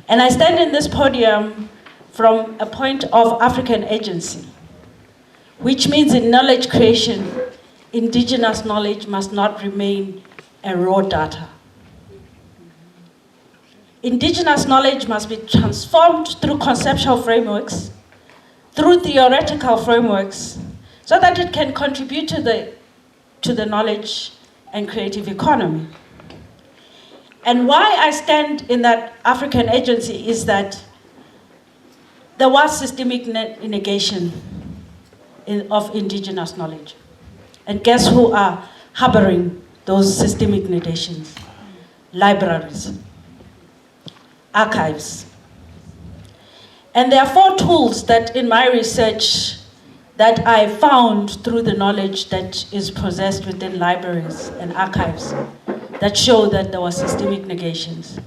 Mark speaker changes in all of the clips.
Speaker 1: And I stand in this podium from a point of African agency, which means in knowledge creation, indigenous knowledge must not remain a raw data. Indigenous knowledge must be transformed through conceptual frameworks, through theoretical frameworks, so that it can contribute to the knowledge and creative economy. And why I stand in that African agency is that there was systemic negation of indigenous knowledge. And guess who are harboring those systemic negations? Libraries, archives. And there are 4 tools that in my research that I found through the knowledge that is possessed within libraries and archives that show that there were systemic negations.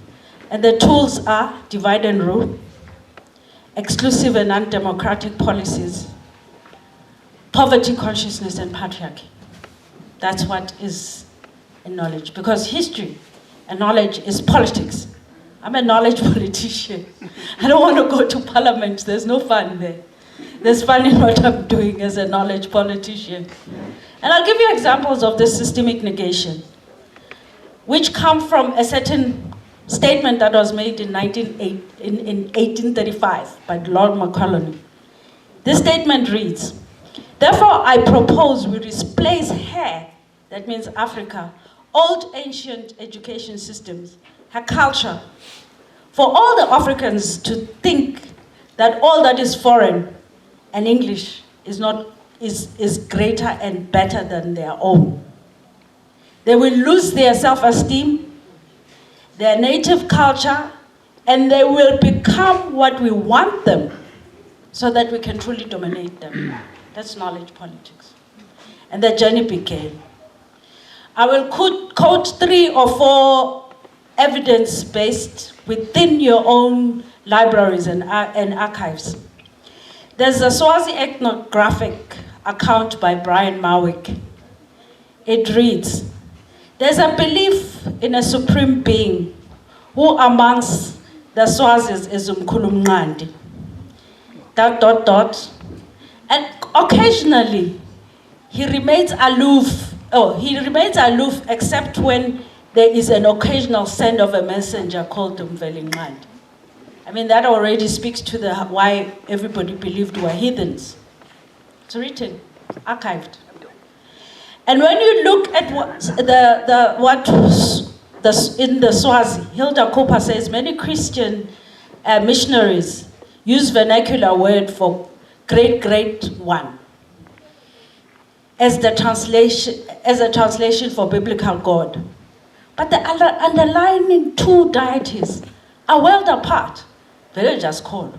Speaker 1: And the tools are divide and rule, exclusive and undemocratic policies, poverty consciousness, and patriarchy. That's what is in knowledge, because history and knowledge is politics. I'm a knowledge politician. I don't want to go to parliament, there's no fun there. There's fun in what I'm doing as a knowledge politician. And I'll give you examples of this systemic negation, which come from a certain statement that was made in 1835 by Lord Macaulay. This statement reads, "Therefore I propose we replace her," that means Africa, "old ancient education systems, her culture, for all the Africans to think that all that is foreign and English is greater and better than their own. They will lose their self-esteem, their native culture, and they will become what we want them so that we can truly dominate them." That's knowledge politics. And the journey began. I will quote 3 or 4 evidence-based within your own libraries and archives. There's a Swazi ethnographic account by Brian Mawick. It reads, "There's a belief in a supreme being who amongst the Swazis is Umkhulumnqandi. ... And occasionally he remains aloof. He remains aloof except when there is an occasional send of a messenger called Umvelinqandi." I mean, that already speaks to why everybody believed were heathens. It's written, archived. And when you look at in the Swazi, Hilda Cooper says many Christian missionaries use vernacular word for great one as a translation for biblical God. But the underlying 2 deities are worlds apart. Very just call.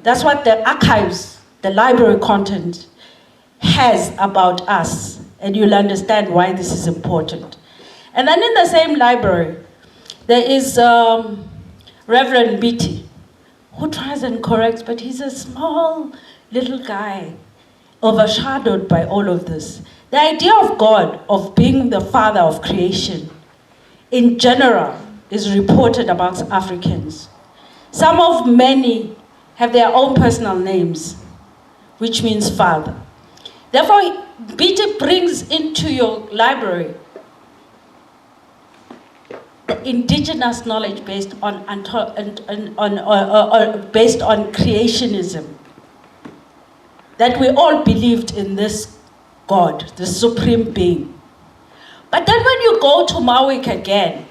Speaker 1: That's what the archives, the library content has about us, and you'll understand why this is important. And then in the same library, there is Reverend Beatty, who tries and corrects, but he's a small little guy, overshadowed by all of this. The idea of God, of being the father of creation, in general, is reported amongst Africans. Many have their own personal names, which means father. Therefore, Beatty brings into your library the indigenous knowledge based on creationism, that we all believed in this God, the supreme being. But then when you go to Mawick again,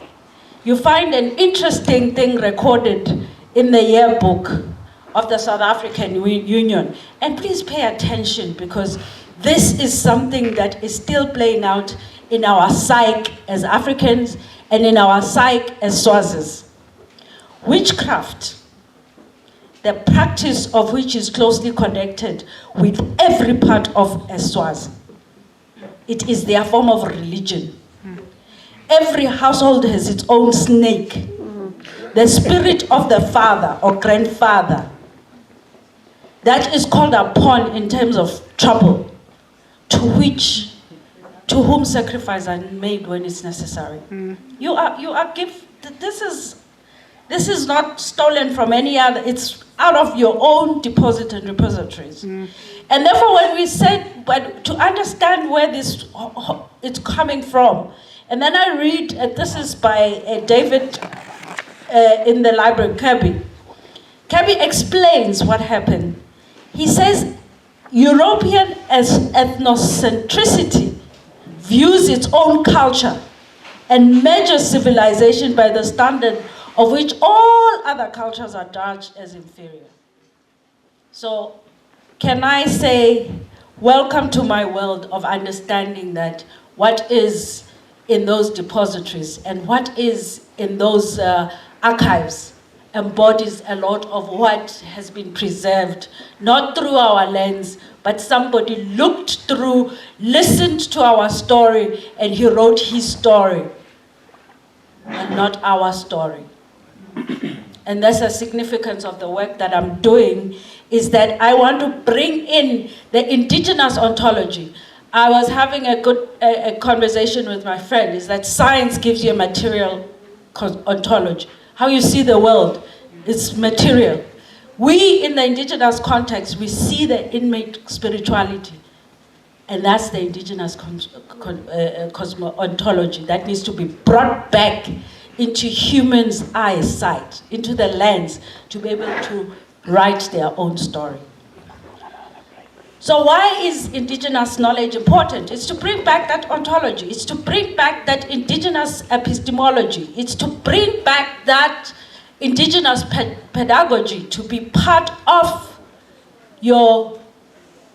Speaker 1: you find an interesting thing recorded in the yearbook of the South African Union. And please pay attention, because this is something that is still playing out in our psyche as Africans and in our psyche as Swazis. Witchcraft, the practice of which is closely connected with every part of a Swazi. It is their form of religion. Every household has its own snake. The spirit of the father or grandfather that is called upon in terms of trouble, to which to whom sacrifice are made when it's necessary. You are this is not stolen from any other, it's out of your own deposit and repositories. And therefore when we said, but to understand where this it's coming from, and then I read, this is by David in the library, Kirby. Kirby explains what happened. He says, European ethnocentricity views its own culture and measures civilization by the standard of which all other cultures are judged as inferior. So, can I say, welcome to my world of understanding that what is in those depositories and what is in those archives embodies a lot of what has been preserved, not through our lens, but somebody looked through, listened to our story, and he wrote his story, and not our story. And that's the significance of the work that I'm doing, is that I want to bring in the indigenous ontology. I was having a conversation with my friend, is that science gives you a material ontology. How you see the world is material. We, in the indigenous context, we see the inmate spirituality. And that's the indigenous ontology that needs to be brought back into humans' eyesight, into the lens, to be able to write their own story. So why is indigenous knowledge important? It's to bring back that ontology. It's to bring back that indigenous epistemology. It's to bring back that indigenous pedagogy to be part of your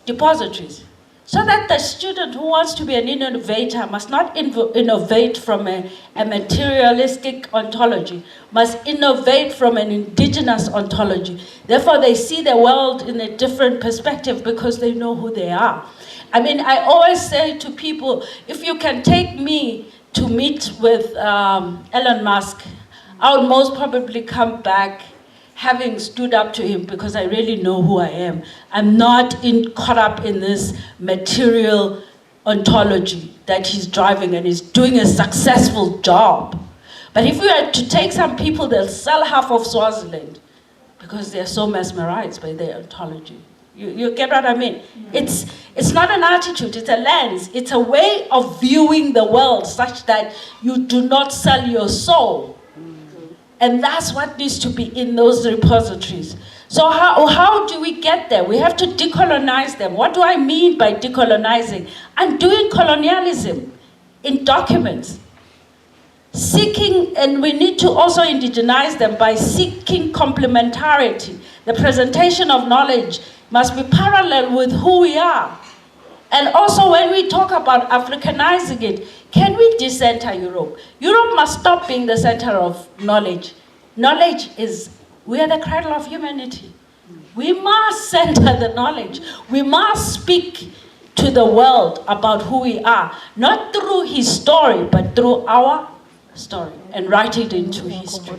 Speaker 1: depositories. So that the student who wants to be an innovator must not innovate from a materialistic ontology, must innovate from an indigenous ontology. Therefore, they see the world in a different perspective because they know who they are. I mean, I always say to people, if you can take me to meet with Elon Musk, I would most probably come back having stood up to him because I really know who I am. I'm not caught up in this material ontology that he's driving, and he's doing a successful job. But if we were to take some people, they'll sell half of Swaziland because they're so mesmerized by their ontology. You get what I mean? It's not an attitude, it's a lens. It's a way of viewing the world such that you do not sell your soul. And that's what needs to be in those repositories. So how do we get there? We have to decolonize them. What do I mean by decolonizing? I'm doing colonialism in documents. Seeking, and we need to also indigenize them by seeking complementarity. The presentation of knowledge must be parallel with who we are. And also when we talk about Africanizing it, can we decenter Europe? Europe must stop being the center of knowledge. Knowledge is, we are the cradle of humanity. We must center the knowledge. We must speak to the world about who we are, not through his story, but through our story, and write it into history.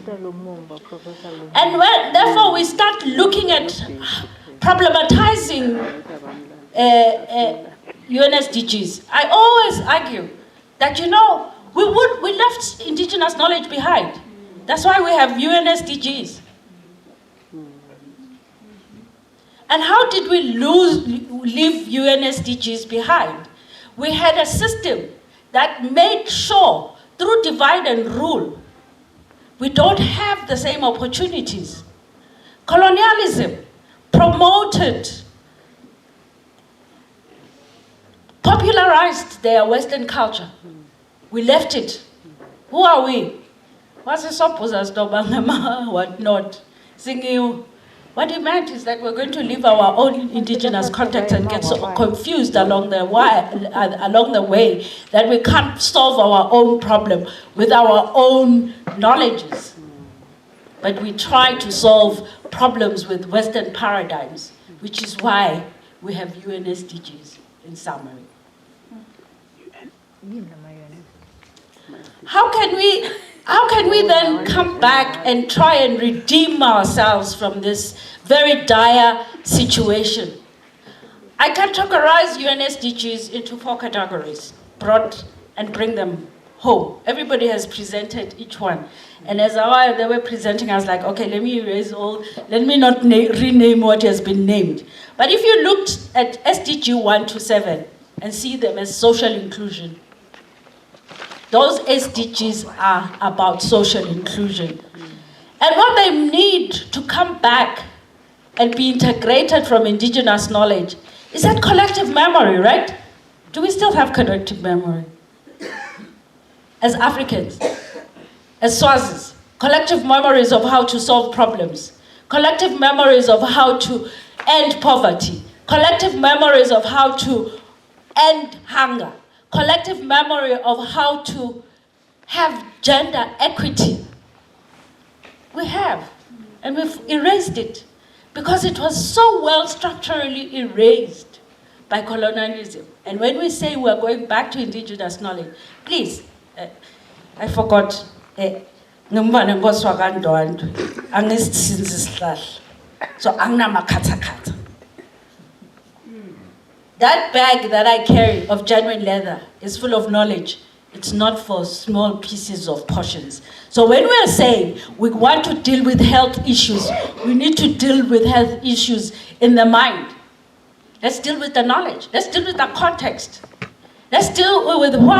Speaker 1: And when, therefore, we start looking at problematizing UNSDGs. I always argue that, you know, we left indigenous knowledge behind. That's why we have UNSDGs. And how did we leave UNSDGs behind? We had a system that made sure, through divide and rule, we don't have the same opportunities. Colonialism promoted, popularized their Western culture. We left it. Who are we? What's the supposed what not? Singing. What he meant is that we're going to leave our own indigenous context and get so confused along the way that we can't solve our own problem with our own knowledges. But we try to solve problems with Western paradigms, which is why we have UNSDGs in summary. How can we then come back and try and redeem ourselves from this very dire situation? I categorize UNSDGs into 4 categories. brought and bring them home. Everybody has presented each one. And as they were presenting, I was like, okay, let me erase all, let me not rename what has been named. But if you looked at SDG 1 to 7 and see them as social inclusion, those SDGs are about social inclusion. And what they need to come back and be integrated from indigenous knowledge is that collective memory, right? Do we still have collective memory? As Africans, as Swazis, collective memories of how to solve problems, collective memories of how to end poverty, collective memories of how to end hunger, collective memory of how to have gender equity. We have, and we've erased it because it was so well structurally erased by colonialism. And when we say we're going back to indigenous knowledge, please, I forgot, Ndwandwe so anginamakhatha. That bag that I carry of genuine leather is full of knowledge. It's not for small pieces of portions. So when we're saying we want to deal with health issues, we need to deal with health issues in the mind. Let's deal with the knowledge. Let's deal with the context. Let's deal with what